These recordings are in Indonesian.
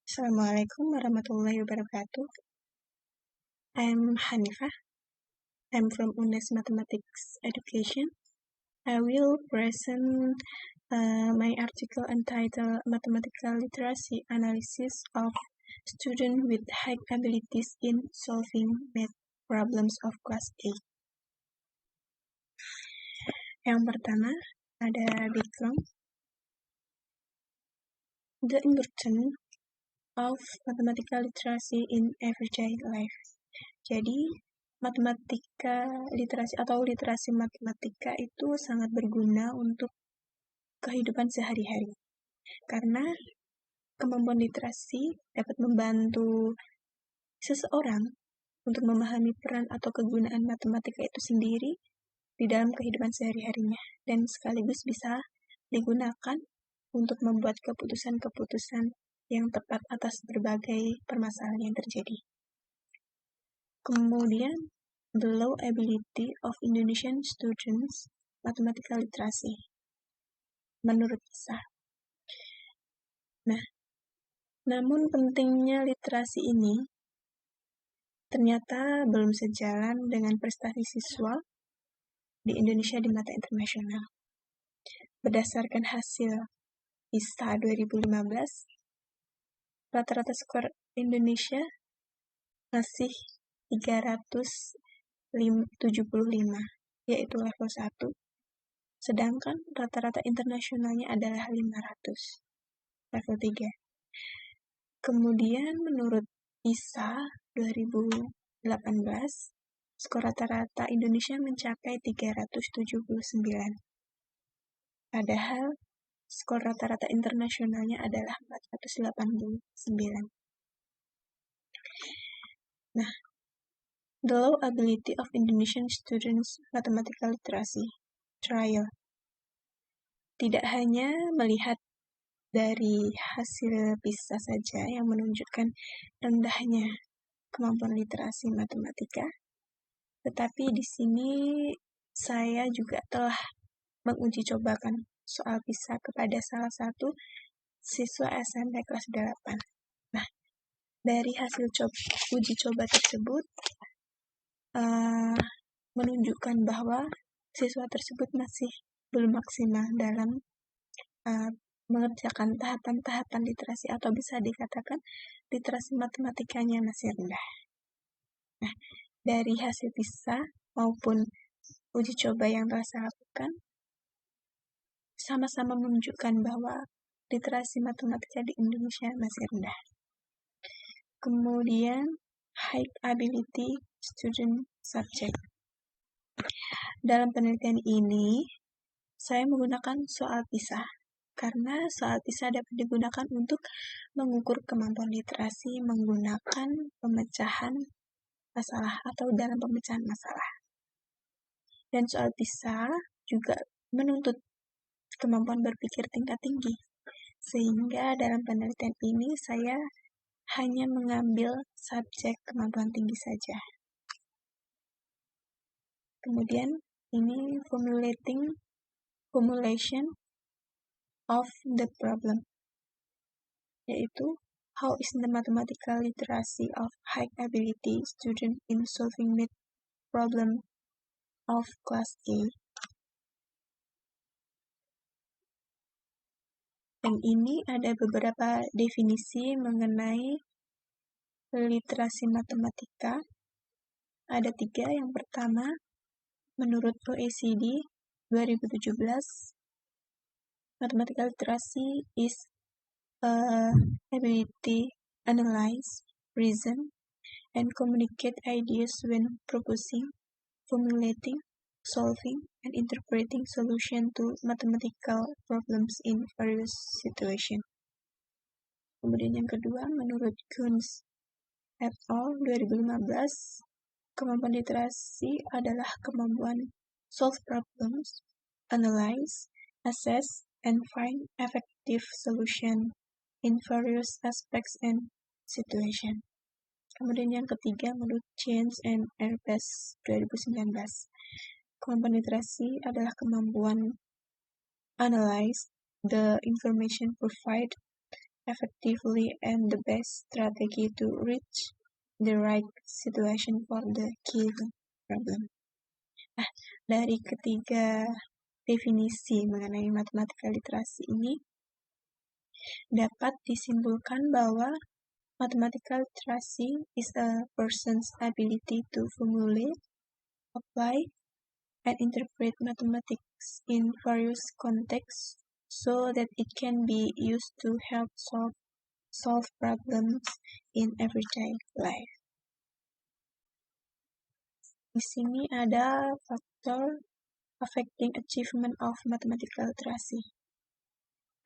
Assalamualaikum warahmatullahi wabarakatuh. I'm Hanifah. I'm from UNES Mathematics Education. I will present my article entitled Mathematical Literacy Analysis of Students with High Abilities in Solving Math Problems of Class A. Yang pertama, ada background. The importance of mathematical literacy in everyday life. Jadi, matematika literasi atau literasi matematika itu sangat berguna untuk kehidupan sehari-hari. Karena kemampuan literasi dapat membantu seseorang untuk memahami peran atau kegunaan matematika itu sendiri di dalam kehidupan sehari-harinya dan sekaligus bisa digunakan untuk membuat keputusan-keputusan yang tepat atas berbagai permasalahan yang terjadi. Kemudian, the low ability of Indonesian students mathematical literacy menurut PISA. Nah, namun pentingnya literasi ini ternyata belum sejalan dengan prestasi siswa di Indonesia di mata internasional. Berdasarkan hasil PISA 2015, rata-rata skor Indonesia masih 375, yaitu level 1. Sedangkan rata-rata internasionalnya adalah 500, level 3. Kemudian menurut PISA 2018, skor rata-rata Indonesia mencapai 379. Padahal skor rata-rata internasionalnya adalah 489. Nah, the low ability of Indonesian students mathematical literacy trial tidak hanya melihat dari hasil PISA saja yang menunjukkan rendahnya kemampuan literasi matematika, tetapi di sini saya juga telah menguji cobakan soal PISA kepada salah satu siswa SMP kelas 8. Nah, dari hasil uji coba tersebut menunjukkan bahwa siswa tersebut masih belum maksimal dalam mengerjakan tahapan-tahapan literasi atau bisa dikatakan literasi matematikanya masih rendah. Nah, dari hasil PISA maupun uji coba yang telah saya lakukan sama-sama menunjukkan bahwa literasi matematika di Indonesia masih rendah. Kemudian high ability student subject. Dalam penelitian ini, saya menggunakan soal PISA, karena soal PISA dapat digunakan untuk mengukur kemampuan literasi menggunakan pemecahan masalah atau dalam pemecahan masalah. Dan soal PISA juga menuntut kemampuan berpikir tingkat tinggi, sehingga dalam penelitian ini saya hanya mengambil subjek kemampuan tinggi saja. Kemudian ini formulation of the problem, yaitu how is the mathematical literacy of high ability student in solving math problem of class A. Dan ini ada beberapa definisi mengenai literasi matematika. Ada 3. Yang pertama, menurut OECD 2017, mathematical literacy is ability analyze, reason, and communicate ideas when proposing, formulating, solving, and interpreting solution to mathematical problems in various situations. Kemudian yang kedua, menurut Kunz et al. 2015, kemampuan literasi adalah kemampuan solve problems, analyze, assess, and find effective solution in various aspects and situation. Kemudian yang ketiga, menurut James and Airbus 2019, kemampuan literasi adalah kemampuan analyze the information provided effectively and the best strategy to reach the right situation for the given problem. Nah, dari ketiga definisi mengenai matematika literasi ini dapat disimpulkan bahwa mathematical literacy is a person's ability to formulate, apply, and interpret mathematics in various contexts so that it can be used to help solve problems in everyday life. Di sini ada faktor affecting achievement of mathematical literacy.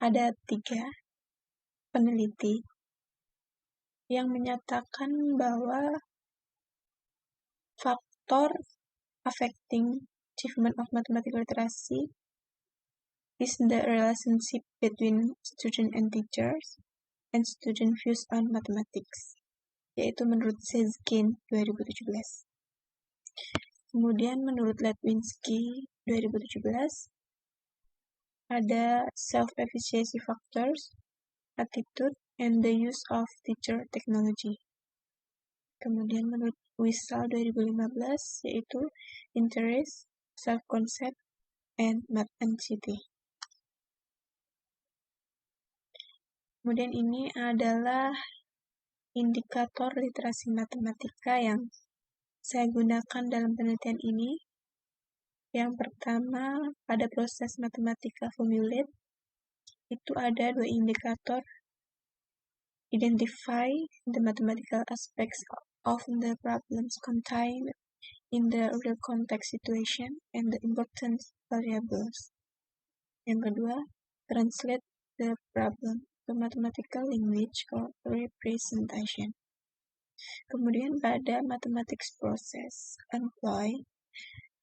Ada 3 peneliti yang menyatakan bahwa faktor affecting achievement of mathematical literacy is the relationship between student and teachers and student views on mathematics, yaitu menurut Sezgin 2017. Kemudian menurut Letwinsky 2017 ada self-efficacy factors, attitude, and the use of teacher technology. Kemudian menurut Wisal 2015 yaitu interest, self-concept, and math-anxiety. Kemudian ini adalah indikator literasi matematika yang saya gunakan dalam penelitian ini. Yang pertama, pada proses matematika formulate, itu ada 2 indikator. Identify the mathematical aspects of the problems contained in the real context situation and the important variables. Yang kedua, translate the problem to mathematical language or representation. Kemudian pada mathematics process employ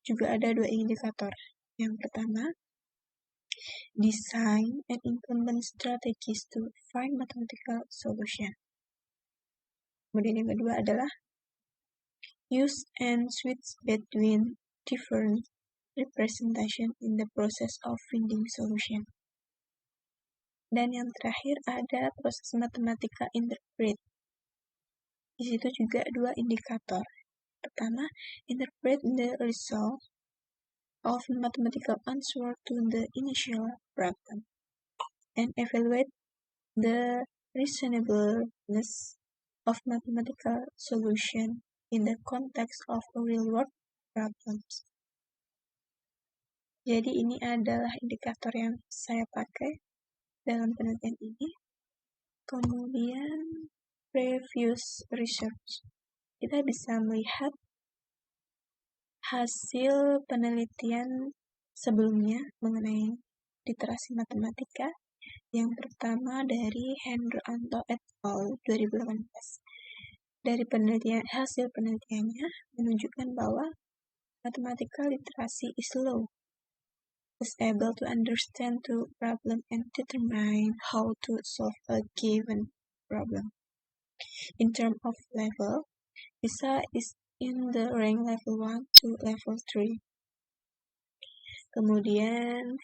juga ada 2 indikator. Yang pertama, design and implement strategies to find mathematical solution. Kemudian yang kedua adalah use and switch between different representation in the process of finding solution. Dan yang terakhir ada proses matematika interpret. Di situ juga 2 indikator. Pertama, interpret the result of mathematical answer to the initial problem and evaluate the reasonableness of mathematical solution in the context of real-world problems. Jadi ini adalah indikator yang saya pakai dalam penelitian ini. Kemudian previous research. Kita bisa melihat hasil penelitian sebelumnya mengenai literasi matematika. Yang pertama dari Hendro Anto et al. 2018. Dari hasil penelitiannya menunjukkan bahwa mathematical literacy is low, is able to understand the problem and determine how to solve a given problem. In terms of level, PISA is in the rank level 1 to level 3. Kemudian,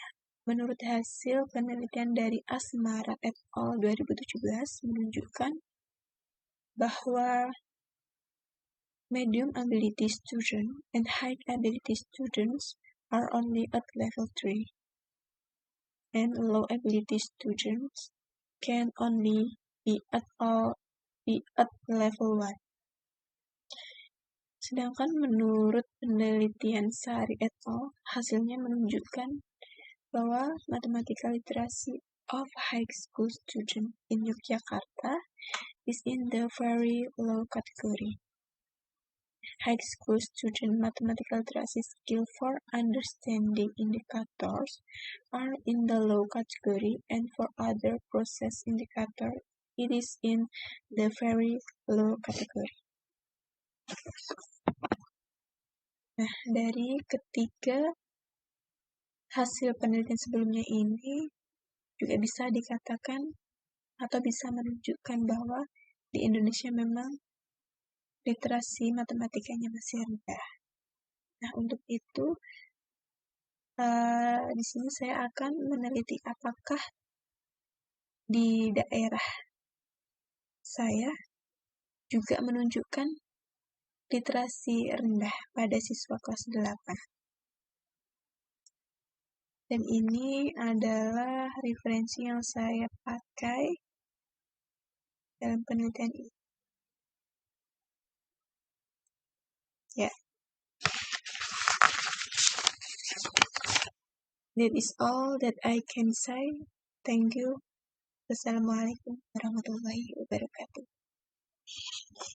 menurut hasil penelitian dari Asmara et al. 2017 menunjukkan bahwa medium ability students and high ability students are only at level 3, and low ability students can only be at level 1. Sedangkan menurut penelitian Sari et al., hasilnya menunjukkan bahwa mathematical literacy of high school student in Yogyakarta is in the very low category. High school student mathematical literacy skill for understanding indicators are in the low category, and for other process indicator, it is in the very low category. Nah, dari ketiga hasil penelitian sebelumnya ini juga bisa dikatakan atau bisa menunjukkan bahwa di Indonesia memang literasi matematikanya masih rendah. Nah, untuk itu di sini saya akan meneliti apakah di daerah saya juga menunjukkan literasi rendah pada siswa kelas 8. Dan ini adalah referensi yang saya pakai dalam penelitian ini. Ya. That is all that I can say. Thank you. Wassalamualaikum warahmatullahi wabarakatuh.